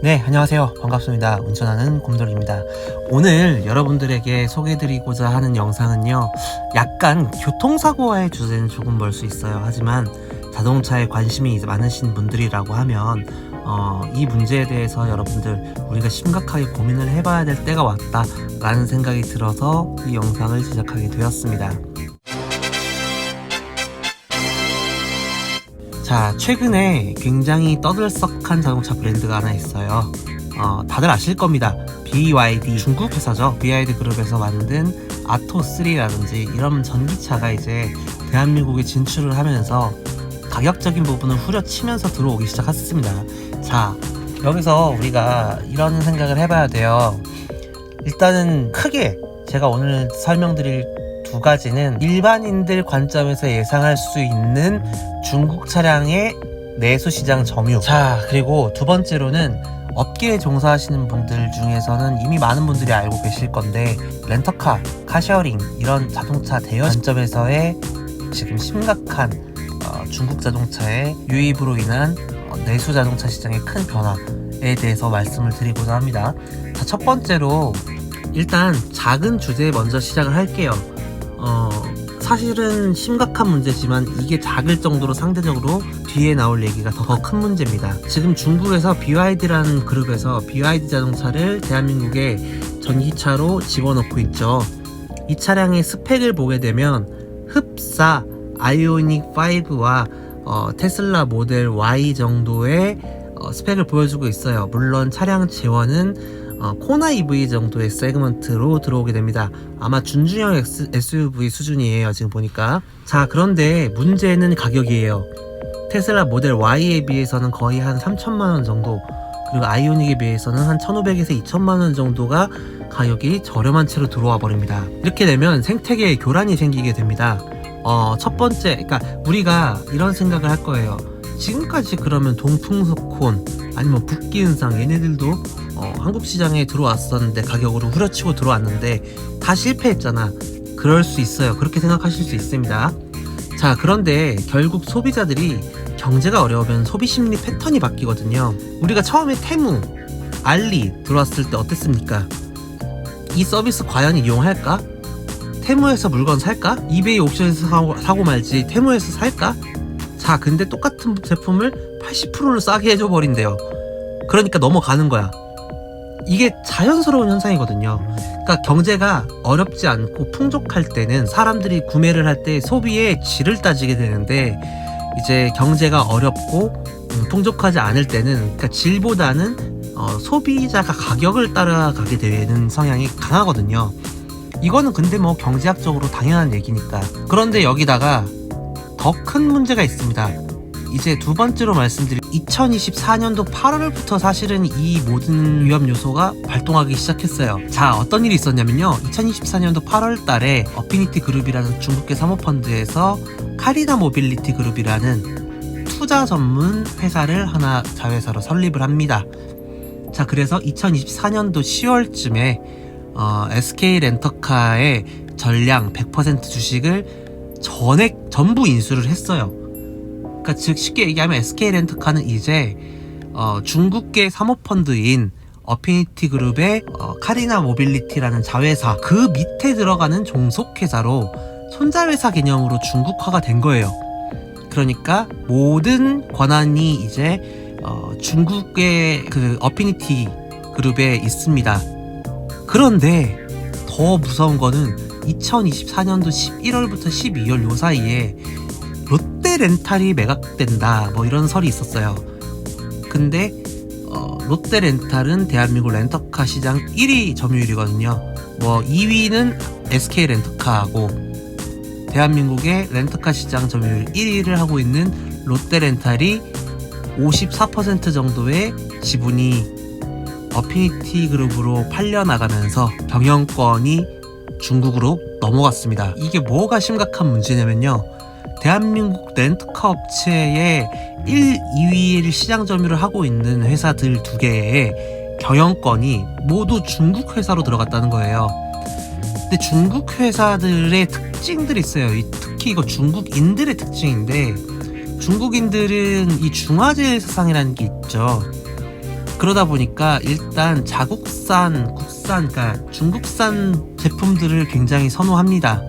네, 안녕하세요. 반갑습니다. 운전하는 곰돌이입니다. 오늘 여러분들에게 소개해드리고자 하는 영상은요, 약간 교통사고와의 주제는 조금 멀 수 있어요. 하지만 자동차에 관심이 많으신 분들이라고 하면 이 문제에 대해서 여러분들 우리가 심각하게 고민을 해봐야 될 때가 왔다 라는 생각이 들어서 이 영상을 제작하게 되었습니다. 자, 최근에 굉장히 떠들썩한 자동차 브랜드가 하나 있어요. 다들 아실 겁니다. BYD, 중국 회사죠. BYD 그룹에서 만든 아토3라든지 이런 전기차가 이제 대한민국에 진출을 하면서 가격적인 부분을 후려치면서 들어오기 시작했습니다. 자, 여기서 우리가 이런 생각을 해봐야 돼요. 일단은 크게 제가 오늘 설명드릴 두 가지는 일반인들 관점에서 예상할 수 있는 중국 차량의 내수시장 점유. 자, 그리고 두 번째로는 업계에 종사하시는 분들 중에서는 이미 많은 분들이 알고 계실 건데, 렌터카, 카쉐어링 이런 자동차 대여 관점에서의 지금 심각한 중국 자동차의 유입으로 인한 내수 자동차 시장의 큰 변화에 대해서 말씀을 드리고자 합니다. 자, 첫 번째로 일단 작은 주제에 먼저 시작을 할게요. 사실은 심각한 문제지만 이게 작을 정도로 상대적으로 뒤에 나올 얘기가 더 큰 문제입니다. 지금 중국에서 BYD라는 그룹에서 BYD 자동차를 대한민국에 전기차로 집어넣고 있죠. 이 차량의 스펙을 보게 되면 흡사 아이오닉 5와 테슬라 모델 Y 정도의 스펙을 보여주고 있어요. 물론 차량 재원은 코나 EV 정도의 세그먼트로 들어오게 됩니다. 아마 준중형 SUV 수준이에요, 지금 보니까. 자, 그런데 문제는 가격이에요. 테슬라 모델 Y에 비해서는 거의 한 3천만원 정도, 그리고 아이오닉에 비해서는 한 1,500에서 2천만원 정도가 가격이 저렴한 채로 들어와 버립니다. 이렇게 되면 생태계에 교란이 생기게 됩니다. 첫 번째, 그러니까 우리가 이런 생각을 할 거예요. 지금까지 그러면 동풍석콘 아니면 북기은상 얘네들도 한국 시장에 들어왔었는데, 가격으로 후려치고 들어왔는데 다 실패했잖아. 그럴 수 있어요. 그렇게 생각하실 수 있습니다. 자, 그런데 결국 소비자들이 경제가 어려우면 소비 심리 패턴이 바뀌거든요. 우리가 처음에 테무, 알리 들어왔을 때 어땠습니까? 이 서비스 과연 이용할까? 테무에서 물건 살까? 이베이 옥션에서 사고 말지 테무에서 살까? 자, 근데 똑같은 제품을 80%를 싸게 해줘 버린대요. 그러니까 넘어가는 거야. 이게 자연스러운 현상이거든요. 그러니까 경제가 어렵지 않고 풍족할 때는 사람들이 구매를 할 때 소비의 질을 따지게 되는데, 이제 경제가 어렵고 풍족하지 않을 때는, 그러니까 질보다는 소비자가 가격을 따라가게 되는 성향이 강하거든요. 이거는 근데 뭐 경제학적으로 당연한 얘기니까. 그런데 여기다가 더 큰 문제가 있습니다. 이제 두 번째로 말씀드린 2024년도 8월부터 사실은 이 모든 위험 요소가 발동하기 시작했어요. 자, 어떤 일이 있었냐면요, 2024년도 8월 달에 어피니티 그룹이라는 중국계 사모펀드에서 카리나 모빌리티 그룹이라는 투자 전문 회사를 하나 자회사로 설립을 합니다. 자, 그래서 2024년도 10월쯤에 SK 렌터카의 전량 100% 주식을 전부 인수를 했어요. 그러니까 즉 쉽게 얘기하면 SK 렌터카는 이제 중국계 사모펀드인 어피니티 그룹의 카리나 모빌리티라는 자회사 그 밑에 들어가는 종속회사로 손자회사 개념으로 중국화가 된 거예요. 그러니까 모든 권한이 이제 중국의 그 어피니티 그룹에 있습니다. 그런데 더 무서운 거는 2024년도 11월부터 12월 요 사이에 롯데 렌탈이 매각된다, 뭐 이런 설이 있었어요. 근데 롯데 렌탈은 대한민국 렌터카 시장 1위 점유율이거든요. 뭐 2위는 SK 렌터카하고, 대한민국의 렌터카 시장 점유율 1위를 하고 있는 롯데 렌탈이 54% 정도의 지분이 어피니티 그룹으로 팔려나가면서 경영권이 중국으로 넘어갔습니다. 이게 뭐가 심각한 문제냐면요, 대한민국 렌터카 업체의 1, 2위를 시장 점유를 하고 있는 회사들 두 개의 경영권이 모두 중국 회사로 들어갔다는 거예요. 근데 중국 회사들의 특징들이 있어요. 특히 이거 중국인들의 특징인데, 중국인들은 이 중화제일 사상이라는 게 있죠. 그러다 보니까 일단 자국산, 국산, 그러니까 중국산 제품들을 굉장히 선호합니다.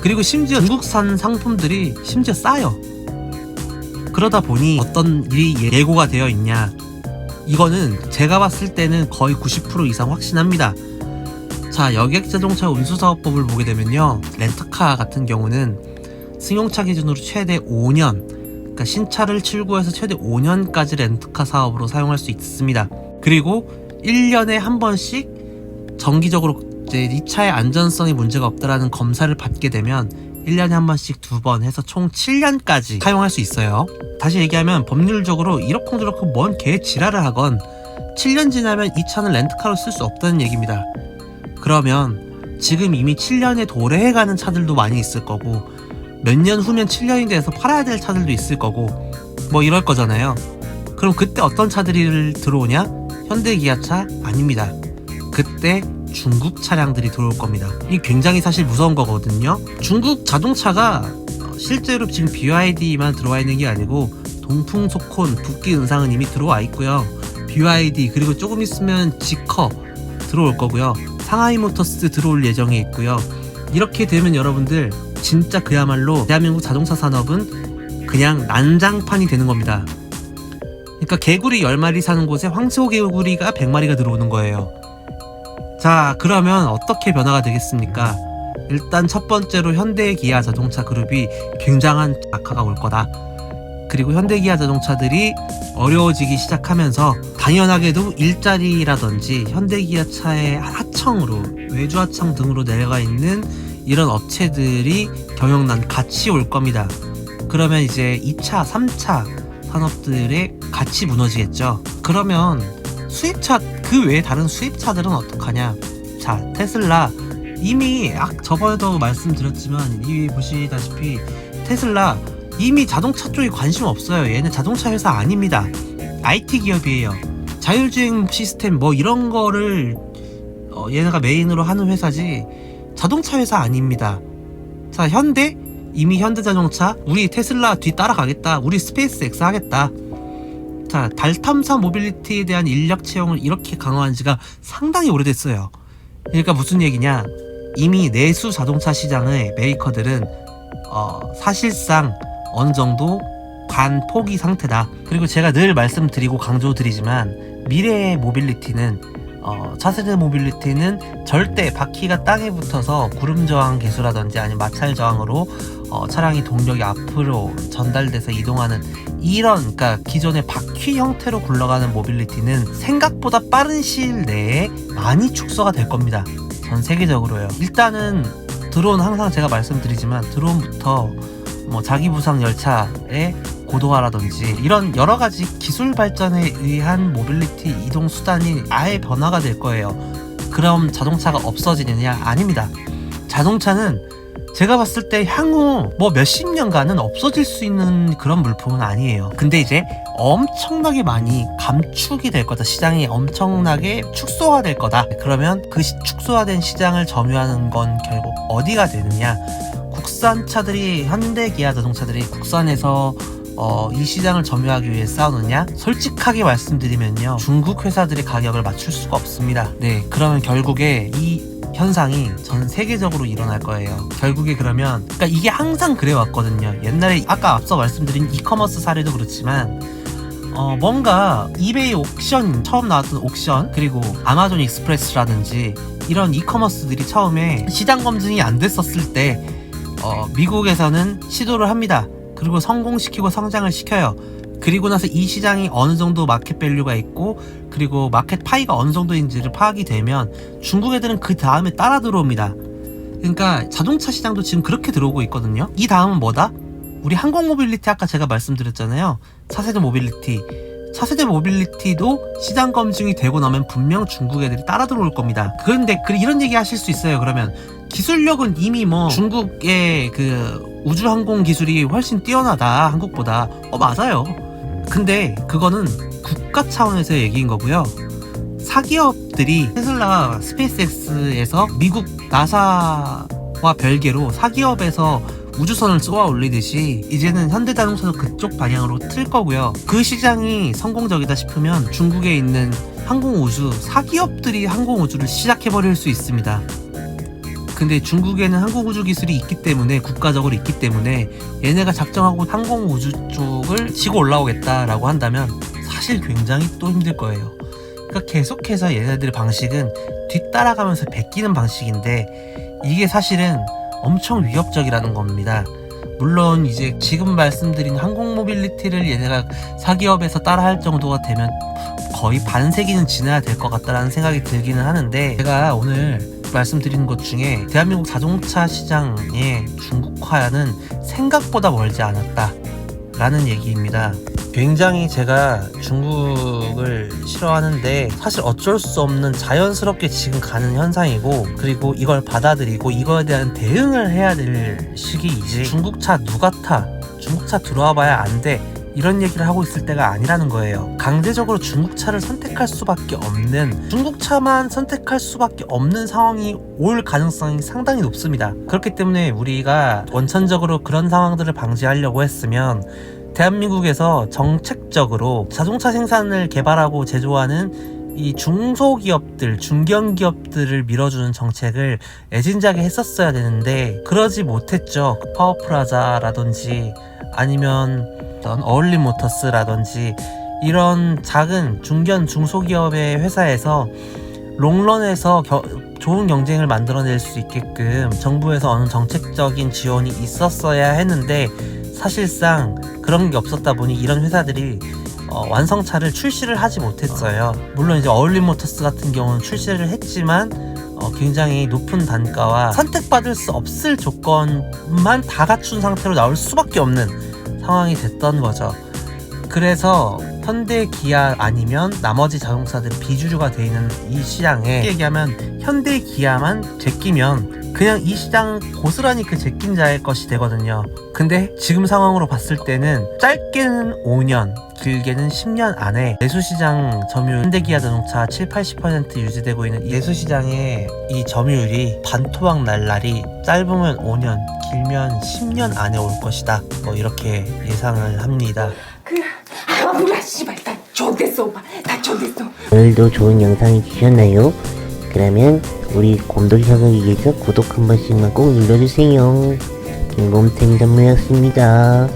그리고 심지어 중국산 상품들이 심지어 싸요. 그러다 보니 어떤 일이 예고가 되어 있냐, 이거는 제가 봤을 때는 거의 90% 이상 확신합니다. 자, 여객자동차 운수사업법을 보게 되면요, 렌터카 같은 경우는 승용차 기준으로 최대 5년, 그러니까 신차를 출고해서 최대 5년까지 렌터카 사업으로 사용할 수 있습니다. 그리고 1년에 한 번씩 정기적으로 이제 이 차의 안전성에 문제가 없다라는 검사를 받게 되면 1년에 한 번씩 2번 해서 총 7년까지 사용할 수 있어요. 다시 얘기하면 법률적으로 이러쿵저러쿵 뭔 개 지랄을 하건 7년 지나면 이 차는 렌트카로 쓸 수 없다는 얘기입니다. 그러면 지금 이미 7년에 도래해가는 차들도 많이 있을 거고, 몇 년 후면 7년이 돼서 팔아야 될 차들도 있을 거고, 뭐 이럴 거잖아요. 그럼 그때 어떤 차들이 들어오냐? 현대 기아차? 아닙니다. 그때 중국 차량들이 들어올 겁니다. 이게 굉장히 사실 무서운 거거든요. 중국 자동차가 실제로 지금 BYD만 들어와 있는 게 아니고 동풍, 소콘, 북기, 은상은 이미 들어와 있고요. BYD, 그리고 조금 있으면 지커 들어올 거고요. 상하이 모터스 들어올 예정이 있고요. 이렇게 되면 여러분들 진짜 그야말로 대한민국 자동차 산업은 그냥 난장판이 되는 겁니다. 그러니까 개구리 10마리 사는 곳에 황소 개구리가 100마리가 들어오는 거예요. 자, 그러면 어떻게 변화가 되겠습니까? 일단 첫 번째로 현대 기아 자동차 그룹이 굉장한 악화가 올 거다. 그리고 현대 기아 자동차들이 어려워지기 시작하면서 당연하게도 일자리라든지 현대 기아차의 하청으로, 외주 하청 등으로 내려가 있는 이런 업체들이 경영난 같이 올 겁니다. 그러면 이제 2차, 3차 산업들의 같이 무너지겠죠. 그러면 수입차, 그 외에 다른 수입차들은 어떡하냐? 자, 테슬라 이미 저번에도 말씀드렸지만 이 보시다시피 테슬라 이미 자동차 쪽에 관심 없어요. 얘는 자동차 회사 아닙니다. IT 기업이에요. 자율주행 시스템 뭐 이런 거를 얘네가 메인으로 하는 회사지 자동차 회사 아닙니다. 자, 현대? 이미 현대자동차 우리 테슬라 뒤 따라가겠다. 우리 스페이스 X 하겠다. 자, 달 탐사 모빌리티에 대한 인력 채용을 이렇게 강화한 지가 상당히 오래됐어요. 그러니까 무슨 얘기냐, 이미 내수 자동차 시장의 메이커들은 사실상 어느 정도 반포기 상태다. 그리고 제가 늘 말씀드리고 강조드리지만 미래의 모빌리티는 차세대 모빌리티는 절대 바퀴가 땅에 붙어서 구름 저항 개수라든지 아니면 마찰 저항으로 차량이 동력이 앞으로 전달돼서 이동하는 이런, 그러니까 기존의 바퀴 형태로 굴러가는 모빌리티는 생각보다 빠른 시일 내에 많이 축소가 될 겁니다. 전 세계적으로요. 일단은 드론, 항상 제가 말씀드리지만 드론부터 뭐 자기부상 열차의 고도화라든지 이런 여러가지 기술 발전에 의한 모빌리티 이동 수단이 아예 변화가 될 거예요. 그럼 자동차가 없어지느냐? 아닙니다. 자동차는 제가 봤을 때 향후 뭐 몇십 년간은 없어질 수 있는 그런 물품은 아니에요. 근데 이제 엄청나게 많이 감축이 될 거다. 시장이 엄청나게 축소화 될 거다. 그러면 그 축소화된 시장을 점유하는 건 결국 어디가 되느냐? 국산차들이, 현대 기아 자동차들이 국산에서 이 시장을 점유하기 위해 싸우느냐? 솔직하게 말씀드리면요, 중국 회사들이 가격을 맞출 수가 없습니다. 네, 그러면 결국에 이 현상이 전 세계적으로 일어날 거예요. 결국에 그러면, 그러니까 이게 항상 그래 왔거든요. 옛날에 아까 앞서 말씀드린 이커머스 사례도 그렇지만 뭔가 이베이 옥션, 처음 나왔던 옥션, 그리고 아마존 익스프레스라든지 이런 이커머스들이 처음에 시장 검증이 안 됐었을 때 미국에서는 시도를 합니다. 그리고 성공시키고 성장을 시켜요. 그리고 나서 이 시장이 어느 정도 마켓 밸류가 있고, 그리고 마켓 파이가 어느 정도인지를 파악이 되면 중국 애들은 그 다음에 따라 들어옵니다. 그러니까 자동차 시장도 지금 그렇게 들어오고 있거든요. 이 다음은 뭐다? 우리 항공 모빌리티, 아까 제가 말씀드렸잖아요. 차세대 모빌리티. 차세대 모빌리티도 시장 검증이 되고 나면 분명 중국 애들이 따라 들어올 겁니다. 그런데 이런 얘기 하실 수 있어요. 그러면 기술력은 이미 뭐 중국의 그 우주항공 기술이 훨씬 뛰어나다, 한국보다. 맞아요. 근데 그거는 국가 차원에서의 얘기인 거고요. 사기업들이 테슬라, 스페이스X에서 미국 나사와 별개로 사기업에서 우주선을 쏘아 올리듯이 이제는 현대자동차도 그쪽 방향으로 틀 거고요. 그 시장이 성공적이다 싶으면 중국에 있는 항공우주 사기업들이 항공우주를 시작해버릴 수 있습니다. 근데 중국에는 항공우주 기술이 있기 때문에, 국가적으로 있기 때문에 얘네가 작정하고 항공우주 쪽을 치고 올라오겠다라고 한다면 사실 굉장히 또 힘들 거예요. 그러니까 계속해서 얘네들의 방식은 뒤따라가면서 베끼는 방식인데 이게 사실은 엄청 위협적이라는 겁니다. 물론 이제 지금 말씀드린 항공 모빌리티를 얘네가 사기업에서 따라할 정도가 되면 거의 반세기는 지나야 될 것 같다라는 생각이 들기는 하는데, 제가 오늘 말씀드린 것 중에 대한민국 자동차 시장의 중국화는 생각보다 멀지 않았다 라는 얘기입니다. 굉장히 제가 중국을 싫어하는데 사실 어쩔 수 없는 자연스럽게 지금 가는 현상이고, 그리고 이걸 받아들이고 이거에 대한 대응을 해야 될 시기이지, 중국차 누가 타? 중국차 들어와 봐야 안 돼. 이런 얘기를 하고 있을 때가 아니라는 거예요. 강제적으로 중국차를 선택할 수밖에 없는, 중국차만 선택할 수밖에 없는 상황이 올 가능성이 상당히 높습니다. 그렇기 때문에 우리가 원천적으로 그런 상황들을 방지하려고 했으면 대한민국에서 정책적으로 자동차 생산을 개발하고 제조하는 이 중소기업들, 중견기업들을 밀어주는 정책을 애진작에 했었어야 되는데 그러지 못했죠. 파워프라자라든지 아니면 어울림 모터스라든지 이런 작은 중견 중소기업의 회사에서 롱런에서 좋은 경쟁을 만들어낼 수 있게끔 정부에서 어느 정책적인 지원이 있었어야 했는데, 사실상 그런 게 없었다 보니 이런 회사들이 완성차를 출시를 하지 못했어요. 물론 이제 어울림 모터스 같은 경우는 출시를 했지만 굉장히 높은 단가와 선택받을 수 없을 조건만 다 갖춘 상태로 나올 수밖에 없는 상황이 됐던 거죠. 그래서 현대, 기아 아니면 나머지 자동차들 비주류가 되어 있는 이 시장에, 얘기하면 현대, 기아만 제끼면 그냥 이 시장 고스란히 그 제낀 자의 것이 되거든요. 근데 지금 상황으로 봤을 때는 짧게는 5년, 길게는 10년 안에 내수시장 점유율, 현대기아 자동차 7-80% 유지되고 있는 이 내수시장의 이 점유율이 반토막 날 날이 짧으면 5년, 길면 10년 안에 올 것이다. 이렇게 예상을 합니다. 뭐야 씨발, 다 좋댔어 오빠, 다 좋댔어. 오늘도 좋은 영상이 주셨나요? 그러면 우리 곰돌이 사극이 위해서 구독 한 번씩만 꼭 눌러주세요. 김곰탱 전무였습니다.